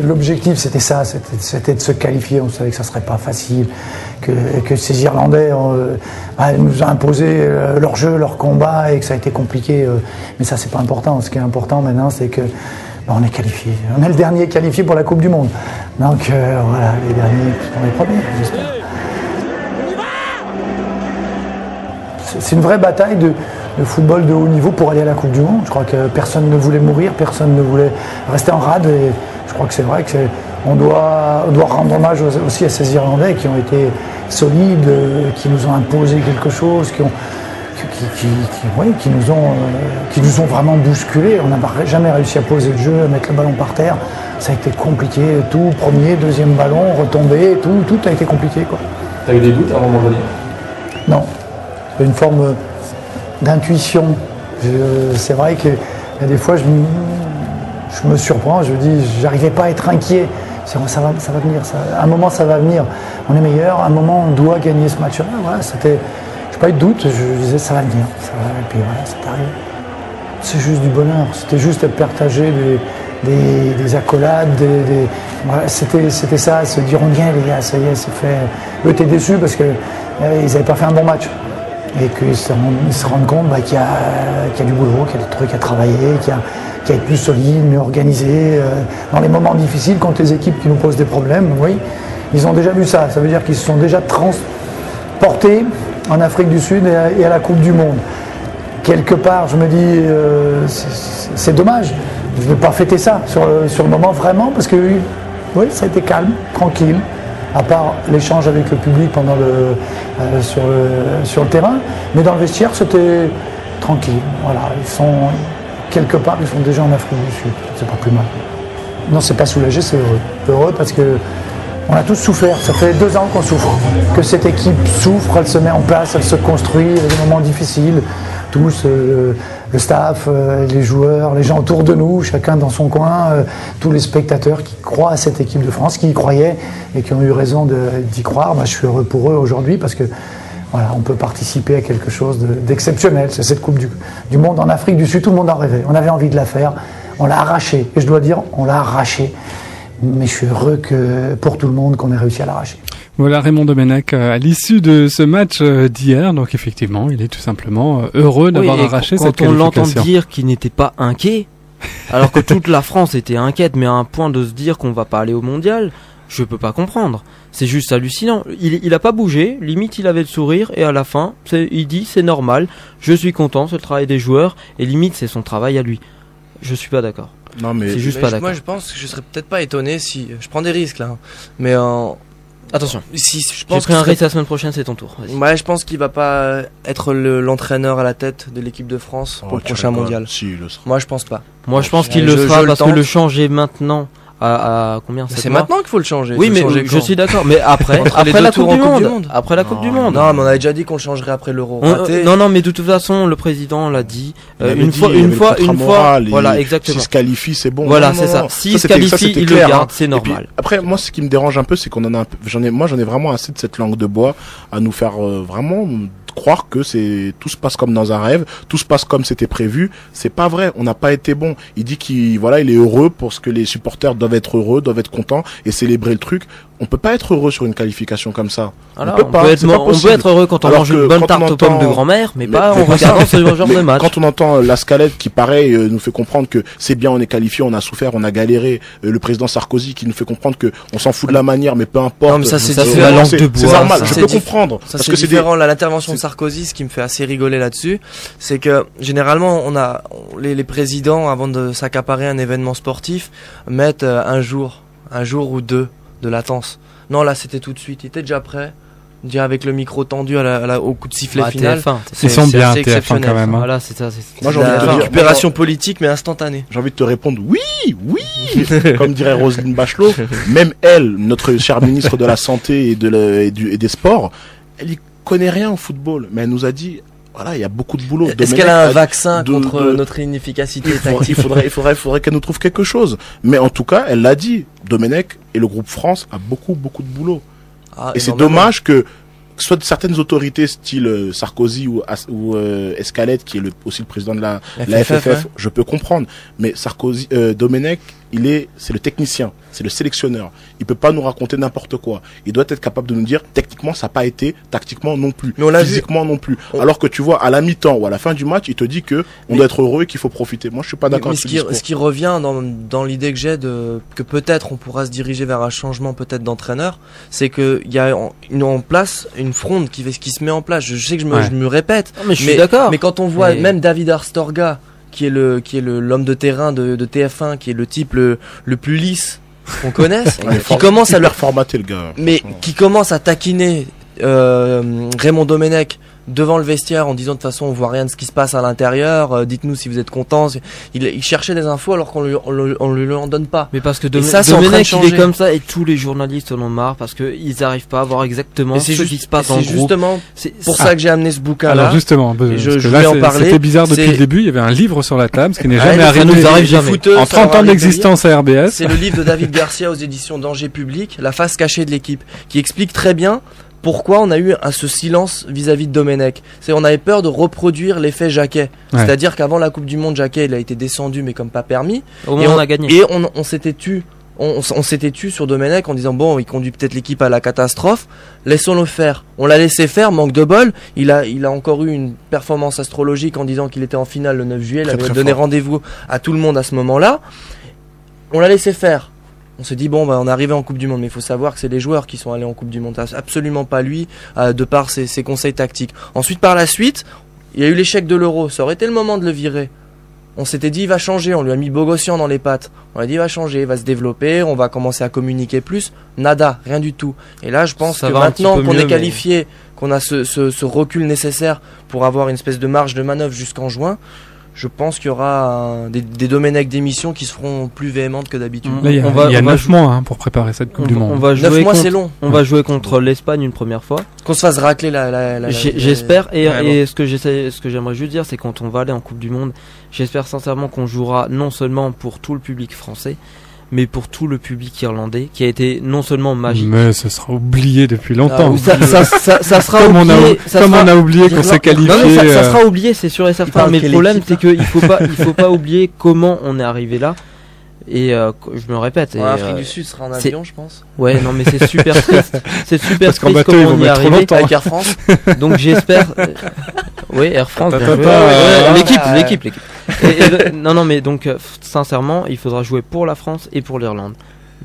l'objectif c'était ça, c'était de se qualifier. On savait que ça serait pas facile, que ces Irlandais nous ont imposé leur jeu, leur combat et que ça a été compliqué. Mais ça c'est pas important. Ce qui est important maintenant, c'est que on est qualifié. On est le dernier qualifié pour la Coupe du Monde. Donc voilà, les derniers sont les premiers, j'espère. C'est une vraie bataille de football de haut niveau pour aller à la Coupe du Monde. Je crois que personne ne voulait mourir, personne ne voulait rester en rade. Et je crois que c'est vrai qu'on doit rendre hommage aussi à ces Irlandais qui ont été solides, qui nous ont imposé quelque chose, qui nous ont vraiment bousculés. On n'a jamais réussi à poser le jeu, à mettre le ballon par terre. Ça a été compliqué, tout, premier, deuxième ballon, retomber, tout a été compliqué, quoi. T'as eu des doutes à un moment donné? Non. Une forme d'intuition. C'est vrai que des fois je me surprends, je me dis, j'arrivais pas à être inquiet. Ça va venir, à un moment ça va venir. On est meilleur, à un moment on doit gagner ce match-là. Voilà, j'ai pas eu de doute, je disais ça va venir. Et puis voilà, c'est arrivé. C'est juste du bonheur, c'était juste partager des accolades, voilà, c'était ça, se dire on vient les gars, ça y est, c'est fait. Eux étaient déçus parce qu'ils n'avaient pas fait un bon match. Et qu'ils se rendent compte qu'il y a du boulot, qu'il y a des trucs à travailler, qu'il y a être plus solide, mieux organisé. Dans les moments difficiles, contre les équipes qui nous posent des problèmes, oui, ils ont déjà vu ça. Ça veut dire qu'ils se sont déjà transportés en Afrique du Sud et à la Coupe du Monde. Quelque part, je me dis, c'est dommage. Je ne vais pas fêter ça sur le moment vraiment, parce que oui, ça a été calme, tranquille. À part l'échange avec le public pendant sur le terrain, mais dans le vestiaire c'était tranquille. Voilà, quelque part ils sont déjà en Afrique du Sud, c'est pas plus mal. Non, c'est pas soulagé, c'est heureux. Heureux parce que on a tous souffert, ça fait 2 ans qu'on souffre. Que cette équipe souffre, elle se met en place, elle se construit, il y a des moments difficiles, tous, le staff, les joueurs, les gens autour de nous, chacun dans son coin, tous les spectateurs qui croient à cette équipe de France, qui y croyaient et qui ont eu raison d'y croire. Moi, je suis heureux pour eux aujourd'hui parce que voilà, on peut participer à quelque chose d'exceptionnel. C'est cette Coupe du Monde en Afrique du Sud, tout le monde en rêvait. On avait envie de la faire, on l'a arrachée. Et je dois dire, on l'a arrachée. Mais je suis heureux pour tout le monde qu'on ait réussi à l'arracher. Voilà Raymond Domenech à l'issue de ce match d'hier. Donc effectivement, il est tout simplement heureux d'avoir arraché cette qualification. Quand on l'entend dire qu'il n'était pas inquiet, alors que toute la France était inquiète, mais à un point de se dire qu'on va pas aller au mondial, je peux pas comprendre. C'est juste hallucinant. Il a pas bougé, limite il avait le sourire, et à la fin, il dit c'est normal, je suis content, c'est le travail des joueurs, et limite c'est son travail à lui. Je suis pas d'accord. Non mais, c'est juste pas d'accord. Moi je pense que je serais peut-être pas étonné si je prends des risques là, mais attention. Si je J'ai pense pris un risque la semaine prochaine, c'est ton tour. Vas-y. Ouais, je pense qu'il va pas être l'entraîneur à la tête de l'équipe de France pour le prochain mondial. Si, il le sera. Moi je pense pas. Moi je pense qu'il le sera parce que le changer maintenant à combien c'est maintenant qu'il faut le changer. Oui, mais je suis d'accord. Mais après la Coupe du Monde. Après la Coupe du Monde. Non, mais on avait déjà dit qu'on le changerait après l'Euro. Non, mais de toute façon, le président l'a dit. Une fois. Voilà, exactement. S'il se qualifie, c'est bon. Voilà, c'est ça. S'il se qualifie, il le garde, c'est normal. Après, moi, ce qui me dérange un peu, c'est qu'on en a j'en ai vraiment assez de cette langue de bois à nous faire vraiment croire que tout se passe comme dans un rêve, tout se passe comme c'était prévu. C'est pas vrai, on n'a pas été bon. Il dit il est heureux pour ce que les supporters doivent être heureux, doivent être contents et célébrer le truc. On peut pas être heureux sur une qualification comme ça. Alors, on peut être heureux quand on mange une bonne tarte aux pommes de grand-mère, mais pas en regardant ce genre de match. Quand on entend la Scalette qui, pareil, nous fait comprendre que c'est bien, on est qualifié, on a souffert, on a galéré. Le président Sarkozy qui nous fait comprendre que on s'en fout de la manière, mais peu importe. Non, mais ça c'est la langue de bois. C'est normal, je peux comprendre. Ça c'est différent. L'intervention de Sarkozy, ce qui me fait assez rigoler là-dessus, c'est que généralement on a les présidents avant de s'accaparer un événement sportif mettent un jour ou 2 de latence. Non, là c'était tout de suite, il était déjà prêt. Dire avec le micro tendu au coup de sifflet final. TF1, ils sont bien TF1 quand même. Voilà, c'est ça. Moi, j'ai envie de te dire, récupération politique mais instantanée. J'ai envie de te répondre oui, comme dirait Roselyne Bachelot. Même elle, notre chère ministre de la santé et des sports, elle y connaît rien au football, mais elle nous a dit. Voilà, il y a beaucoup de boulot. Est-ce qu'elle a un vaccin contre notre inefficacité tactique? Il faudrait qu'elle nous trouve quelque chose. Mais en tout cas, elle l'a dit. Domenech et le groupe France a beaucoup de boulot. Et c'est dommage que soit certaines autorités style Sarkozy ou Escalette, qui est aussi le président de la FFF, je peux comprendre. Mais Domenech c'est le technicien, c'est le sélectionneur. Il peut pas nous raconter n'importe quoi. Il doit être capable de nous dire, techniquement, ça n'a pas été, tactiquement non plus, physiquement non plus. Alors que tu vois, à la mi-temps ou à la fin du match, il te dit que on doit être heureux et qu'il faut profiter. Moi, je suis pas d'accord avec ce discours. Ce qui revient dans l'idée que j'ai que peut-être on pourra se diriger vers un changement peut-être d'entraîneur, c'est que il y a en place une fronde qui se met en place. Je sais que je me répète, non, mais je suis d'accord. Mais quand on voit même David Astorga, qui est l'homme de terrain de TF1, qui est le type le plus lisse qu'on connaisse, qui commence à leur formater le gars. Mais qui commence à taquiner Raymond Domenech devant le vestiaire en disant de toute façon on voit rien de ce qui se passe à l'intérieur, dites-nous si vous êtes contents. Il cherchait des infos alors qu'on lui en donne pas. Mais parce que Domenech il est comme ça et tous les journalistes en ont marre parce que ils arrivent pas à voir exactement ce qui se passe dans le groupe. C'est justement pour ça que j'ai amené ce bouquin là. Alors justement, je voulais en parler. C'était bizarre depuis le début, il y avait un livre sur la table, ce qui n'est jamais arrivé. Ça nous arrive jamais. En 30 ans d'existence à RBS. C'est le livre de David Garcia aux éditions Danger Public, La face cachée de l'équipe, qui explique très bien pourquoi on a eu ce silence vis-à-vis de Domenech. On avait peur de reproduire l'effet Jacquet. Ouais. C'est-à-dire qu'avant la Coupe du Monde, Jacquet il a été descendu mais comme pas permis. Au moins on a gagné. Et on s'était tu. On s'était tu sur Domenech en disant bon, il conduit peut-être l'équipe à la catastrophe, laissons-le faire. On l'a laissé faire, manque de bol. Il a encore eu une performance astrologique en disant qu'il était en finale le 9 juillet. Il avait donné rendez-vous à tout le monde à ce moment-là. On l'a laissé faire. On se dit bon on est arrivé en Coupe du Monde, mais il faut savoir que c'est les joueurs qui sont allés en Coupe du Monde, absolument pas lui, de par ses conseils tactiques. Ensuite par la suite, il y a eu l'échec de l'Euro, ça aurait été le moment de le virer. On s'était dit il va changer, on lui a mis Bogossian dans les pattes. On a dit il va changer, il va se développer, on va commencer à communiquer plus. Nada, rien du tout. Et là je pense que maintenant qu'on est qualifié, qu'on a ce recul nécessaire pour avoir une espèce de marge de manœuvre jusqu'en juin, je pense qu'il y aura des Domenech d'émission qui se feront plus véhémentes que d'habitude. Là, il y a 9 mois pour préparer cette Coupe du Monde. 9 mois, c'est long. On va jouer contre l'Espagne une première fois. Qu'on se fasse racler j'espère. Et ce que j'aimerais juste dire, c'est quand on va aller en Coupe du Monde, j'espère sincèrement qu'on jouera non seulement pour tout le public français, mais pour tout le public irlandais, qui a été non seulement magique. Mais ce sera oublié depuis longtemps. Ça sera oublié. Comme on a oublié qu'on s'est qualifié. Non, mais ça sera oublié, c'est sûr et certain. Mais le problème, c'est qu'il faut pas oublier comment on est arrivé là. Et je me répète. L'Afrique du Sud sera en avion, je pense. Ouais, non, mais c'est super triste. C'est super parce triste bateau, comment on y est arrivé. Avec Air France. Donc j'espère. Oui, Air France. L'équipe. Non, mais donc sincèrement, il faudra jouer pour la France et pour l'Irlande.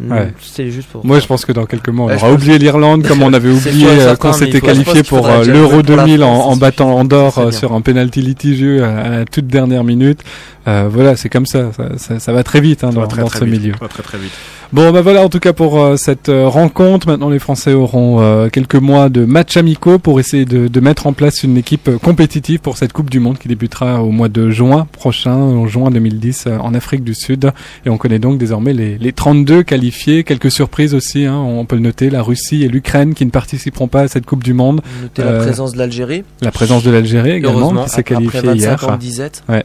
Ouais. C'est juste pour. Moi, je pense que dans quelques mois, on aura oublié l'Irlande comme on avait oublié quand s'était qualifié pour l'Euro 2000 en battant Andorre sur un penalty litigieux à la toute dernière minute. Voilà, c'est comme ça va très vite dans ce milieu. Très vite. Bon, voilà en tout cas pour cette rencontre. Maintenant, les Français auront quelques mois de matchs amicaux pour essayer de mettre en place une équipe compétitive pour cette Coupe du Monde qui débutera au mois de juin prochain, en juin 2010 en Afrique du Sud. Et on connaît donc désormais les 32 qualifiés. Quelques surprises aussi, on peut le noter, la Russie et l'Ukraine qui ne participeront pas à cette Coupe du Monde. Noter la présence de l'Algérie. La présence de l'Algérie également, qui s'est qualifiée hier. Après 25 ans de disette. Ouais.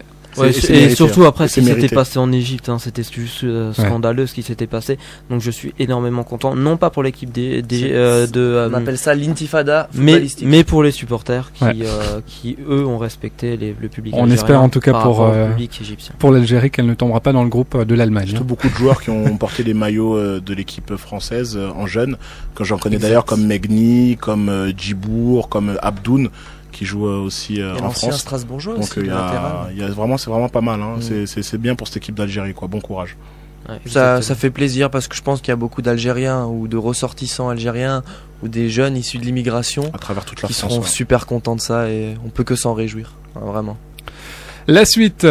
Et surtout après ce qui s'était passé en Égypte, c'était juste scandaleux ce qui s'était passé. Donc je suis énormément content, non pas pour l'équipe on appelle ça l'intifada footballistique, mais pour les supporters qui eux ont respecté le public. On espère en tout cas pour l'Algérie qu'elle ne tombera pas dans le groupe de l'Allemagne. Surtout beaucoup de joueurs qui ont porté les maillots de l'équipe française en jeunes, que j'en connais d'ailleurs comme Megni, comme Djibour, comme Abdoun, qui joue aussi en France. Strasbourgeois donc aussi. c'est vraiment pas mal. C'est bien pour cette équipe d'Algérie, quoi. Bon courage. Ouais, ça fait plaisir parce que je pense qu'il y a beaucoup d'Algériens ou de ressortissants algériens ou des jeunes issus de l'immigration à travers toute la qui France, seront super contents de ça et on peut que s'en réjouir, vraiment. La suite.